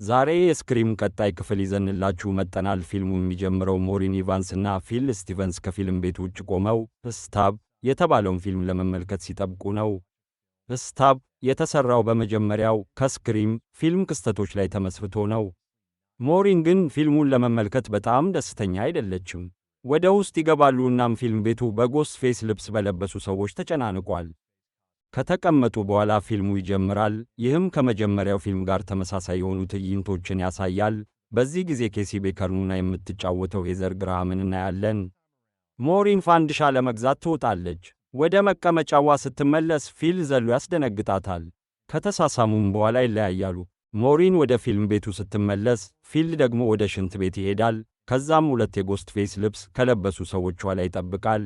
ዛሬ የስክሪም ቀጣይ ክፍል ይዘንላችሁ መጠናል። ፊልሙ የሚጀምረው ሞሪን ኢቫንስ እና ፊል ስቲቨንስ ከፊልም ቤት ውጭ ቆመው ስታብ የተባለውን ፊልም ለመመልከት ሲጠብቁ ነው። ስታብ የተሰራው በመጀመሪያው ከስክሪም ፊልም ክስተቶች ላይ ተመስርቶ ነው። ሞሪን ግን ፊልሙን ለመመልከት በጣም ደስተኛ አይደለችም። ወደ ውስጥ ይገባሉ እናም ፊልም ቤቱ በጎስት ፌስ ልብስ በለበሱ ሰዎች ተጨናንቋል። ከተቀመጡ በኋላ ፊልሙ ይጀምራል። ይህም ከመጀመሪያው ፊልም ጋር ተመሳሳይ የሆኑ ትዕይንቶችን ያሳያል። በዚህ ጊዜ ኬሲ ቤከርኑና የምትጫወተው ሄዘር ግራሃምን እናያለን። ሞሪን ፋንድሻ ለመግዛት ትወጣለች። ወደ መቀመጫዋ ስትመለስ ፊል ዘሎ ያስደነግጣታል። ከተሳሳሙም በኋላ ይለያያሉ። ሞሪን ወደ ፊልም ቤቱ ስትመለስ ፊል ደግሞ ወደ ሽንት ቤት ይሄዳል። ከዛም ሁለት የጎስት ፌስ ልብስ ከለበሱ ሰዎች ኋላ ይጠብቃል።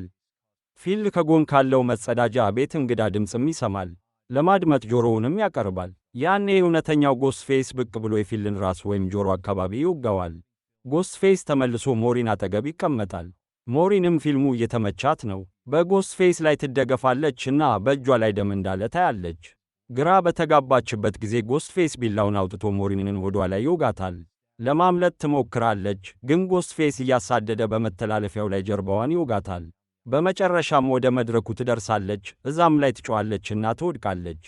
ፊል ከጎን ካለው መጸዳጃ ቤት እንግዳ ድምፅም ይሰማል። ለማድመጥ ጆሮውንም ያቀርባል። ያኔ እውነተኛው ጎስት ፌስ ብቅ ብሎ የፊልን ራስ ወይም ጆሮ አካባቢ ይወጋዋል። ጎስት ፌስ ተመልሶ ሞሪን አጠገብ ይቀመጣል። ሞሪንም ፊልሙ እየተመቻት ነው። በጎስት ፌስ ላይ ትደገፋለች እና በእጇ ላይ ደም እንዳለ ታያለች። ግራ በተጋባችበት ጊዜ ጎስት ፌስ ቢላውን አውጥቶ ሞሪንን ወዷ ላይ ይወጋታል። ለማምለጥ ትሞክራለች፣ ግን ጎስት ፌስ እያሳደደ በመተላለፊያው ላይ ጀርባዋን ይወጋታል። በመጨረሻም ወደ መድረኩ ትደርሳለች። እዛም ላይ ትጮኻለችና ትወድቃለች።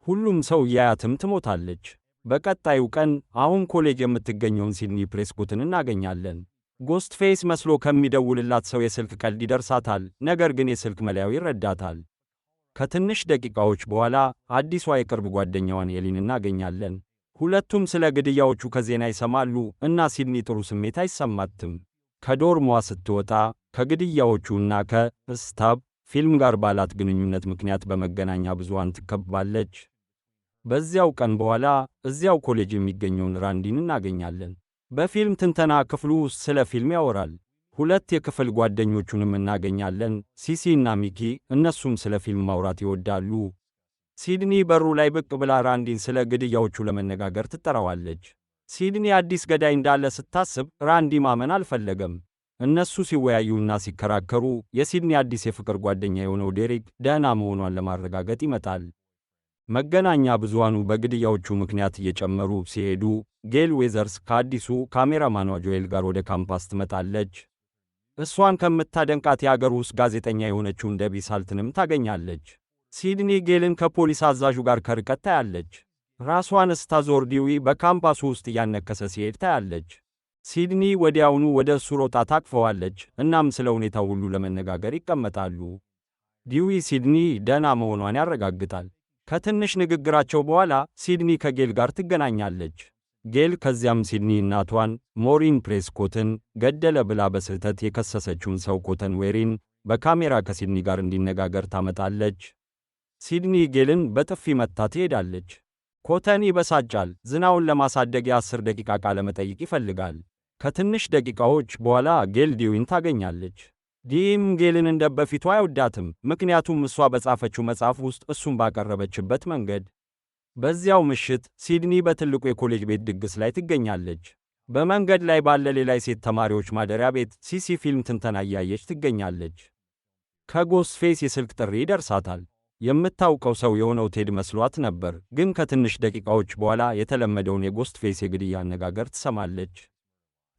ሁሉም ሰው እያያትም ትሞታለች። በቀጣዩ ቀን አሁን ኮሌጅ የምትገኘውን ሲድኒ ፕሬስኮትን እናገኛለን። ጎስት ፌስ መስሎ ከሚደውልላት ሰው የስልክ ቀልድ ይደርሳታል፣ ነገር ግን የስልክ መለያው ይረዳታል። ከትንሽ ደቂቃዎች በኋላ አዲሷ የቅርብ ጓደኛዋን ኤሊን እናገኛለን። ሁለቱም ስለ ግድያዎቹ ከዜና ይሰማሉ እና ሲድኒ ጥሩ ስሜት አይሰማትም። ከዶርሟ ስትወጣ ከግድያዎቹ እና ከስታብ ፊልም ጋር ባላት ግንኙነት ምክንያት በመገናኛ ብዙሃን ትከባለች። በዚያው ቀን በኋላ እዚያው ኮሌጅ የሚገኘውን ራንዲን እናገኛለን። በፊልም ትንተና ክፍሉ ውስጥ ስለ ፊልም ያወራል። ሁለት የክፍል ጓደኞቹንም እናገኛለን፣ ሲሲ እና ሚኪ። እነሱም ስለ ፊልም ማውራት ይወዳሉ። ሲድኒ በሩ ላይ ብቅ ብላ ራንዲን ስለ ግድያዎቹ ለመነጋገር ትጠራዋለች። ሲድኒ አዲስ ገዳይ እንዳለ ስታስብ ራንዲ ማመን አልፈለገም። እነሱ ሲወያዩና ሲከራከሩ የሲድኒ አዲስ የፍቅር ጓደኛ የሆነው ዴሪክ ደህና መሆኗን ለማረጋገጥ ይመጣል። መገናኛ ብዙሃኑ በግድያዎቹ ምክንያት እየጨመሩ ሲሄዱ ጌል ዌዘርስ ከአዲሱ ካሜራማኗ ጆኤል ጋር ወደ ካምፓስ ትመጣለች። እሷን ከምታደንቃት የአገር ውስጥ ጋዜጠኛ የሆነችውን ደቢ ሳልትንም ታገኛለች። ሲድኒ ጌልን ከፖሊስ አዛዡ ጋር ከርቀት ታያለች። ራሷን ስታዞር ዲዊ በካምፓሱ ውስጥ እያነከሰ ሲሄድ ታያለች። ሲድኒ ወዲያውኑ ወደ እሱ ሮጣ ታቅፈዋለች። እናም ስለ ሁኔታው ሁሉ ለመነጋገር ይቀመጣሉ። ዲዊ ሲድኒ ደህና መሆኗን ያረጋግጣል። ከትንሽ ንግግራቸው በኋላ ሲድኒ ከጌል ጋር ትገናኛለች። ጌል ከዚያም ሲድኒ እናቷን ሞሪን ፕሬስኮትን ገደለ ብላ በስህተት የከሰሰችውን ሰው ኮተን ዌሪን በካሜራ ከሲድኒ ጋር እንዲነጋገር ታመጣለች። ሲድኒ ጌልን በጥፊ መታ ትሄዳለች። ኮተን ይበሳጫል። ዝናውን ለማሳደግ የ10 ደቂቃ ቃለ መጠይቅ ይፈልጋል። ከትንሽ ደቂቃዎች በኋላ ጌል ዲዊን ታገኛለች። ዲም ጌልን እንደ በፊቱ አይወዳትም፣ ምክንያቱም እሷ በጻፈችው መጽሐፍ ውስጥ እሱን ባቀረበችበት መንገድ። በዚያው ምሽት ሲድኒ በትልቁ የኮሌጅ ቤት ድግስ ላይ ትገኛለች። በመንገድ ላይ ባለ ሌላ የሴት ተማሪዎች ማደሪያ ቤት ሲሲ ፊልም ትንተና እያየች ትገኛለች። ከጎስት ፌስ የስልክ ጥሪ ይደርሳታል። የምታውቀው ሰው የሆነው ቴድ መስሏት ነበር፣ ግን ከትንሽ ደቂቃዎች በኋላ የተለመደውን የጎስት ፌስ የግድያ አነጋገር ትሰማለች።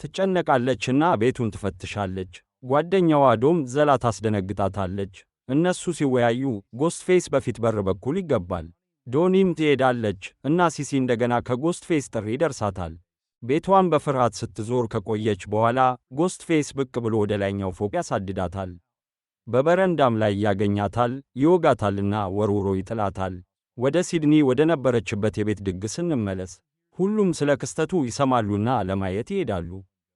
ትጨነቃለችና ቤቱን ትፈትሻለች። ጓደኛዋ ዶም ዘላ ታስደነግጣታለች። እነሱ ሲወያዩ ጎስት ፌስ በፊት በር በኩል ይገባል። ዶኒም ትሄዳለች እና ሲሲ እንደገና ከጎስት ፌስ ጥሪ ይደርሳታል። ቤቷን በፍርሃት ስትዞር ከቆየች በኋላ ጎስት ፌስ ብቅ ብሎ ወደ ላይኛው ፎቅ ያሳድዳታል። በበረንዳም ላይ ያገኛታል፣ ይወጋታልና ወርውሮ ይጥላታል። ወደ ሲድኒ ወደ ነበረችበት የቤት ድግስ እንመለስ። ሁሉም ስለ ክስተቱ ይሰማሉና ለማየት ይሄዳሉ።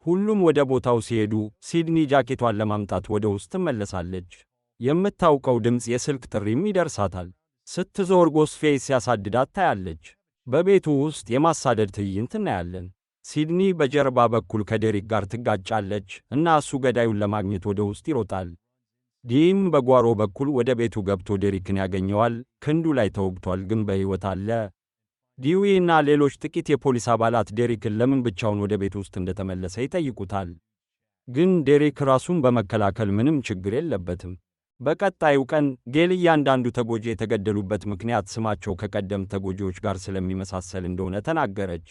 ሁሉም ወደ ቦታው ሲሄዱ ሲድኒ ጃኬቷን ለማምጣት ወደ ውስጥ ትመለሳለች። የምታውቀው ድምፅ የስልክ ጥሪም ይደርሳታል። ስትዞር ጎስት ፌስ ሲያሳድዳት ታያለች። በቤቱ ውስጥ የማሳደድ ትዕይንት እናያለን። ሲድኒ በጀርባ በኩል ከዴሪክ ጋር ትጋጫለች እና እሱ ገዳዩን ለማግኘት ወደ ውስጥ ይሮጣል። ዲም በጓሮ በኩል ወደ ቤቱ ገብቶ ዴሪክን ያገኘዋል። ክንዱ ላይ ተወግቷል፣ ግን በሕይወት አለ። ዲዊ እና ሌሎች ጥቂት የፖሊስ አባላት ዴሪክን ለምን ብቻውን ወደ ቤት ውስጥ እንደተመለሰ ይጠይቁታል። ግን ዴሪክ ራሱን በመከላከል ምንም ችግር የለበትም። በቀጣዩ ቀን ጌል እያንዳንዱ ተጎጂ የተገደሉበት ምክንያት ስማቸው ከቀደም ተጎጂዎች ጋር ስለሚመሳሰል እንደሆነ ተናገረች።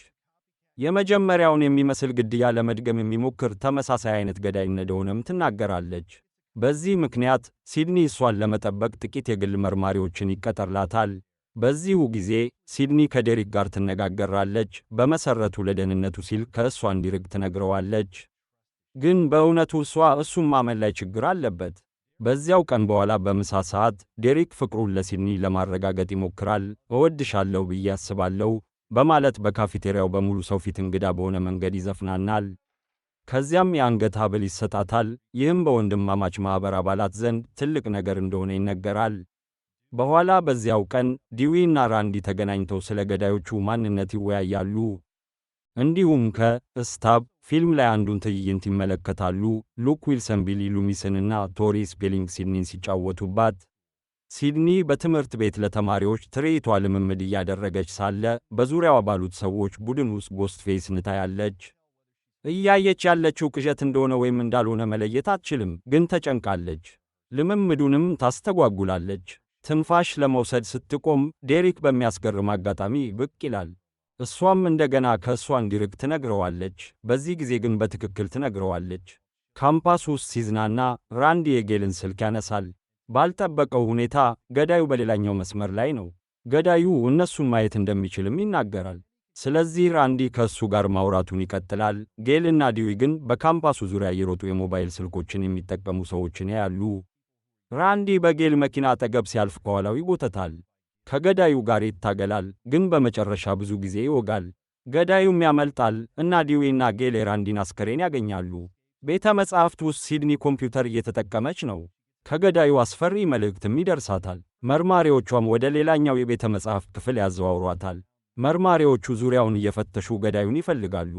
የመጀመሪያውን የሚመስል ግድያ ለመድገም የሚሞክር ተመሳሳይ አይነት ገዳይ እንደሆነም ትናገራለች። በዚህ ምክንያት ሲድኒ እሷን ለመጠበቅ ጥቂት የግል መርማሪዎችን ይቀጠርላታል። በዚሁ ጊዜ ሲድኒ ከዴሪክ ጋር ትነጋገራለች። በመሠረቱ ለደህንነቱ ሲል ከእሷ እንዲርቅ ትነግረዋለች። ግን በእውነቱ እሱም ማመን ላይ ችግር አለበት። በዚያው ቀን በኋላ በምሳ ሰዓት ዴሪክ ፍቅሩን ለሲድኒ ለማረጋገጥ ይሞክራል። እወድሻለሁ ብዬ አስባለሁ በማለት በካፌቴሪያው በሙሉ ሰው ፊት እንግዳ በሆነ መንገድ ይዘፍናናል። ከዚያም የአንገት ሐብል ይሰጣታል። ይህም በወንድማማች ማኅበር አባላት ዘንድ ትልቅ ነገር እንደሆነ ይነገራል። በኋላ በዚያው ቀን ዲዊ እና ራንዲ ተገናኝተው ስለ ገዳዮቹ ማንነት ይወያያሉ። እንዲሁም ከስታብ ፊልም ላይ አንዱን ትዕይንት ይመለከታሉ። ሉክ ዊልሰን ቢሊ ሉሚስን እና ቶሪ ስፔሊንግ ሲድኒን ሲጫወቱባት። ሲድኒ በትምህርት ቤት ለተማሪዎች ትርኢቷ ልምምድ እያደረገች ሳለ በዙሪያዋ ባሉት ሰዎች ቡድን ውስጥ ጎስትፌስን ታያለች። እያየች ያለችው ቅዠት እንደሆነ ወይም እንዳልሆነ መለየት አትችልም፣ ግን ተጨንቃለች። ልምምዱንም ታስተጓጉላለች። ትንፋሽ ለመውሰድ ስትቆም ዴሪክ በሚያስገርም አጋጣሚ ብቅ ይላል። እሷም እንደገና ከእሷ እንዲርቅ ትነግረዋለች። በዚህ ጊዜ ግን በትክክል ትነግረዋለች። ካምፓስ ውስጥ ሲዝናና ራንዲ የጌልን ስልክ ያነሳል። ባልጠበቀው ሁኔታ ገዳዩ በሌላኛው መስመር ላይ ነው። ገዳዩ እነሱን ማየት እንደሚችልም ይናገራል። ስለዚህ ራንዲ ከእሱ ጋር ማውራቱን ይቀጥላል። ጌል እና ዲዊ ግን በካምፓሱ ዙሪያ እየሮጡ የሞባይል ስልኮችን የሚጠቀሙ ሰዎችን ያያሉ። ራንዲ በጌል መኪና አጠገብ ሲያልፍ ከኋላው ይጎተታል። ከገዳዩ ጋር ይታገላል፣ ግን በመጨረሻ ብዙ ጊዜ ይወጋል። ገዳዩም ያመልጣል እና ዲዊ እና ጌል የራንዲን አስከሬን ያገኛሉ። ቤተ መጻሕፍት ውስጥ ሲድኒ ኮምፒውተር እየተጠቀመች ነው። ከገዳዩ አስፈሪ መልእክትም ይደርሳታል። መርማሪዎቿም ወደ ሌላኛው የቤተ መጻሕፍት ክፍል ያዘዋውሯታል። መርማሪዎቹ ዙሪያውን እየፈተሹ ገዳዩን ይፈልጋሉ።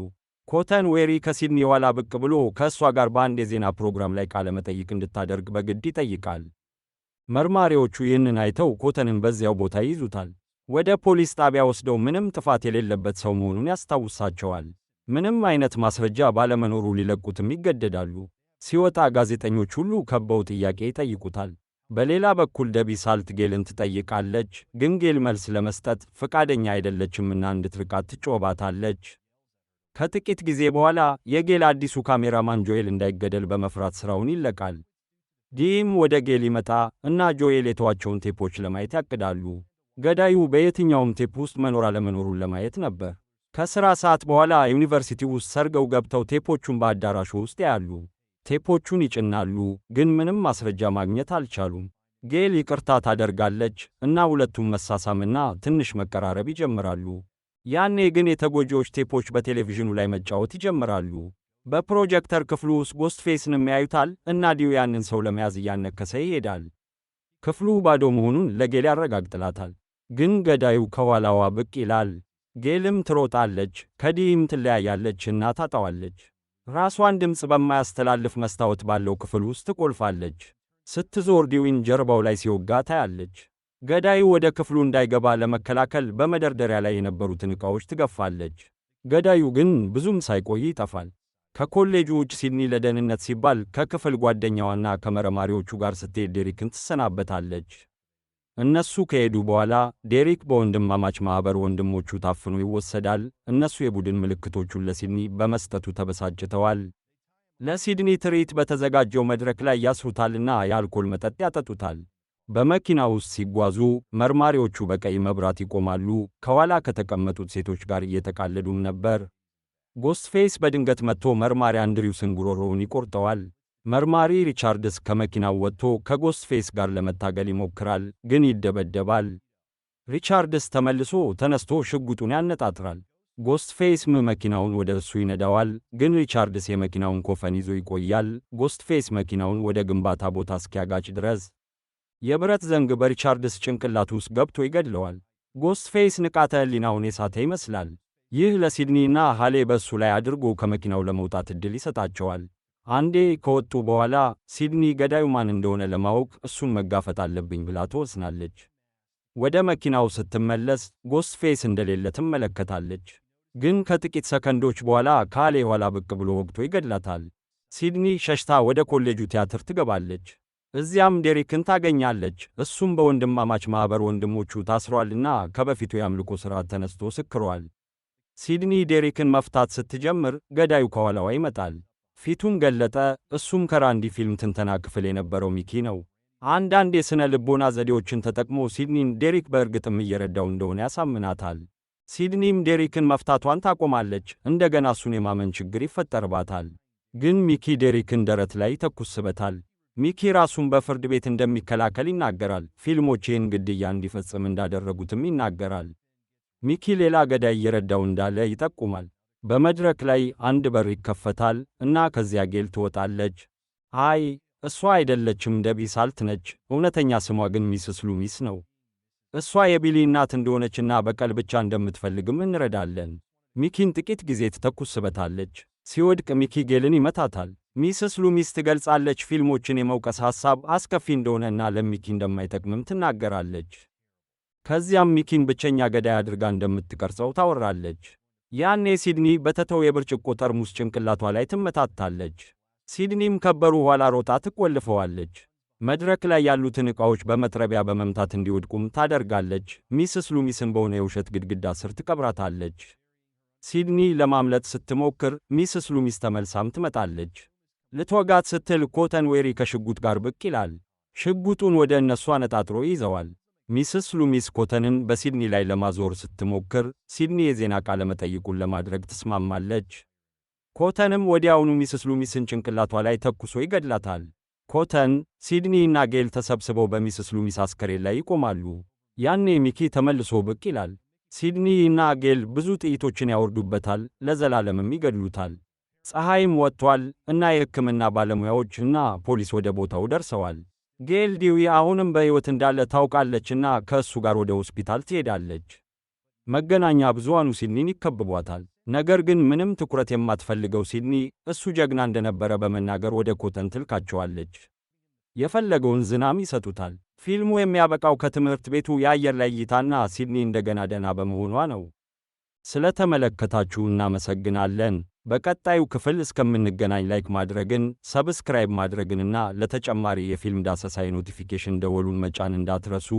ኮተን ዌሪ ከሲድኒ የኋላ ብቅ ብሎ ከእሷ ጋር በአንድ የዜና ፕሮግራም ላይ ቃለ መጠይቅ እንድታደርግ በግድ ይጠይቃል። መርማሪዎቹ ይህንን አይተው ኮተንን በዚያው ቦታ ይይዙታል። ወደ ፖሊስ ጣቢያ ወስደው ምንም ጥፋት የሌለበት ሰው መሆኑን ያስታውሳቸዋል። ምንም አይነት ማስረጃ ባለመኖሩ ሊለቁትም ይገደዳሉ። ሲወጣ ጋዜጠኞች ሁሉ ከበው ጥያቄ ይጠይቁታል። በሌላ በኩል ደቢ ሳልት ጌልን ትጠይቃለች፣ ግን ጌል መልስ ለመስጠት ፈቃደኛ አይደለችምና እንድትርቃት ትጮባታለች። ከጥቂት ጊዜ በኋላ የጌል አዲሱ ካሜራማን ጆኤል እንዳይገደል በመፍራት ሥራውን ይለቃል። ዲም ወደ ጌል ይመጣ እና ጆኤል የተዋቸውን ቴፖች ለማየት ያቅዳሉ። ገዳዩ በየትኛውም ቴፕ ውስጥ መኖር አለመኖሩን ለማየት ነበር። ከሥራ ሰዓት በኋላ ዩኒቨርሲቲ ውስጥ ሰርገው ገብተው ቴፖቹን በአዳራሹ ውስጥ ያያሉ። ቴፖቹን ይጭናሉ፣ ግን ምንም ማስረጃ ማግኘት አልቻሉም። ጌል ይቅርታ ታደርጋለች እና ሁለቱም መሳሳምና ትንሽ መቀራረብ ይጀምራሉ። ያኔ ግን የተጎጂዎች ቴፖች በቴሌቪዥኑ ላይ መጫወት ይጀምራሉ። በፕሮጀክተር ክፍሉ ውስጥ ጎስትፌስንም ያዩታል እና ዲው ያንን ሰው ለመያዝ እያነከሰ ይሄዳል። ክፍሉ ባዶ መሆኑን ለጌል ያረጋግጥላታል። ግን ገዳዩ ከኋላዋ ብቅ ይላል። ጌልም ትሮጣለች፣ ከዲም ትለያያለች እና ታጣዋለች። ራሷን ድምፅ በማያስተላልፍ መስታወት ባለው ክፍል ውስጥ ትቆልፋለች። ስትዞር ዲዊን ጀርባው ላይ ሲወጋ ታያለች። ገዳዩ ወደ ክፍሉ እንዳይገባ ለመከላከል በመደርደሪያ ላይ የነበሩትን ዕቃዎች ትገፋለች። ገዳዩ ግን ብዙም ሳይቆይ ይጠፋል። ከኮሌጁ ውጭ ሲድኒ ለደህንነት ሲባል ከክፍል ጓደኛዋና ከመርማሪዎቹ ጋር ስትሄድ ዴሪክን ትሰናበታለች። እነሱ ከሄዱ በኋላ ዴሪክ በወንድማማች ማኅበር ወንድሞቹ ታፍኖ ይወሰዳል። እነሱ የቡድን ምልክቶቹን ለሲድኒ በመስጠቱ ተበሳጭተዋል። ለሲድኒ ትርኢት በተዘጋጀው መድረክ ላይ ያስሩታልና የአልኮል መጠጥ ያጠጡታል። በመኪና ውስጥ ሲጓዙ መርማሪዎቹ በቀይ መብራት ይቆማሉ። ከኋላ ከተቀመጡት ሴቶች ጋር እየተቃለዱም ነበር። ጎስትፌስ በድንገት መጥቶ መርማሪ አንድሪውስን ጉሮሮውን ይቆርጠዋል። መርማሪ ሪቻርድስ ከመኪናው ወጥቶ ከጎስትፌስ ጋር ለመታገል ይሞክራል፣ ግን ይደበደባል። ሪቻርድስ ተመልሶ ተነስቶ ሽጉጡን ያነጣጥራል። ጎስትፌስ መኪናውን ወደ እሱ ይነዳዋል፣ ግን ሪቻርድስ የመኪናውን ኮፈን ይዞ ይቆያል። ጎስትፌስ መኪናውን ወደ ግንባታ ቦታ እስኪያጋጭ ድረስ የብረት ዘንግ በሪቻርድስ ጭንቅላት ውስጥ ገብቶ ይገድለዋል። ጎስትፌስ ንቃተ ሕሊናውን የሳተ ይመስላል። ይህ ለሲድኒና ሃሌ በእሱ ላይ አድርጎ ከመኪናው ለመውጣት ዕድል ይሰጣቸዋል። አንዴ ከወጡ በኋላ ሲድኒ ገዳዩ ማን እንደሆነ ለማወቅ እሱን መጋፈጥ አለብኝ ብላ ትወስናለች። ወደ መኪናው ስትመለስ ጎስትፌስ እንደሌለ ትመለከታለች። ግን ከጥቂት ሰከንዶች በኋላ ከሃሌ ኋላ ብቅ ብሎ ወግቶ ይገድላታል። ሲድኒ ሸሽታ ወደ ኮሌጁ ቲያትር ትገባለች። እዚያም ዴሪክን ታገኛለች። እሱም በወንድማማች ማኅበር ወንድሞቹ ታስሯልና ከበፊቱ የአምልኮ ሥርዓት ተነስቶ ስክሯል። ሲድኒ ዴሪክን መፍታት ስትጀምር ገዳዩ ከኋላዋ ይመጣል። ፊቱን ገለጠ። እሱም ከራንዲ ፊልም ትንተና ክፍል የነበረው ሚኪ ነው። አንዳንድ የሥነ ልቦና ዘዴዎችን ተጠቅሞ ሲድኒን ዴሪክ በእርግጥም እየረዳው እንደሆነ ያሳምናታል። ሲድኒም ዴሪክን መፍታቷን ታቆማለች። እንደገና እሱን የማመን ችግር ይፈጠርባታል። ግን ሚኪ ዴሪክን ደረት ላይ ይተኩስበታል። ሚኪ ራሱን በፍርድ ቤት እንደሚከላከል ይናገራል። ፊልሞች ይህን ግድያ እንዲፈጽም እንዳደረጉትም ይናገራል። ሚኪ ሌላ ገዳይ እየረዳው እንዳለ ይጠቁማል። በመድረክ ላይ አንድ በር ይከፈታል እና ከዚያ ጌል ትወጣለች። አይ እሷ አይደለችም፣ ደቢ ሳልት ነች። እውነተኛ ስሟ ግን ሚስስ ሉሚስ ነው። እሷ የቢሊ እናት እንደሆነችና በቀል ብቻ እንደምትፈልግም እንረዳለን። ሚኪን ጥቂት ጊዜ ትተኩስበታለች። ሲወድቅ ሚኪ ጌልን ይመታታል። ሚስስ ሉሚስ ትገልጻለች። ፊልሞችን የመውቀስ ሐሳብ አስከፊ እንደሆነና ለሚኪ እንደማይጠቅምም ትናገራለች። ከዚያም ሚኪን ብቸኛ ገዳይ አድርጋ እንደምትቀርጸው ታወራለች። ያኔ ሲድኒ በተተው የብርጭቆ ጠርሙስ ጭንቅላቷ ላይ ትመታታለች። ሲድኒም ከበሩ ኋላ ሮጣ ትቆልፈዋለች። መድረክ ላይ ያሉትን ዕቃዎች በመጥረቢያ በመምታት እንዲወድቁም ታደርጋለች። ሚስስ ሉሚስን በሆነ የውሸት ግድግዳ ስር ትቀብራታለች። ሲድኒ ለማምለጥ ስትሞክር ሚስስ ሉሚስ ተመልሳም ትመጣለች። ልትወጋት ስትል ኮተን ዌሪ ከሽጉጥ ጋር ብቅ ይላል። ሽጉጡን ወደ እነሱ አነጣጥሮ ይዘዋል። ሚስስ ሉሚስ ኮተንን በሲድኒ ላይ ለማዞር ስትሞክር ሲድኒ የዜና ቃለ መጠይቁን ለማድረግ ትስማማለች። ኮተንም ወዲያውኑ ሚስስ ሉሚስን ጭንቅላቷ ላይ ተኩሶ ይገድላታል። ኮተን፣ ሲድኒ እና ጌል ተሰብስበው በሚስስ ሉሚስ አስከሬን ላይ ይቆማሉ። ያኔ ሚኪ ተመልሶ ብቅ ይላል። ሲድኒ እና ጌል ብዙ ጥይቶችን ያወርዱበታል፣ ለዘላለምም ይገድሉታል። ፀሐይም ወጥቷል እና የሕክምና ባለሙያዎች እና ፖሊስ ወደ ቦታው ደርሰዋል። ጌል ዲዊ አሁንም በሕይወት እንዳለ ታውቃለችና ከእሱ ጋር ወደ ሆስፒታል ትሄዳለች። መገናኛ ብዙሃኑ ሲድኒን ይከብቧታል። ነገር ግን ምንም ትኩረት የማትፈልገው ሲድኒ እሱ ጀግና እንደነበረ በመናገር ወደ ኮተን ትልካቸዋለች። የፈለገውን ዝናም ይሰጡታል። ፊልሙ የሚያበቃው ከትምህርት ቤቱ የአየር ላይ እይታና ሲድኒ እንደገና ደህና በመሆኗ ነው። ስለተመለከታችሁ እናመሰግናለን። በቀጣዩ ክፍል እስከምንገናኝ ላይክ ማድረግን፣ ሰብስክራይብ ማድረግንና ለተጨማሪ የፊልም ዳሰሳ የኖቲፊኬሽን ደወሉን መጫን እንዳትረሱ።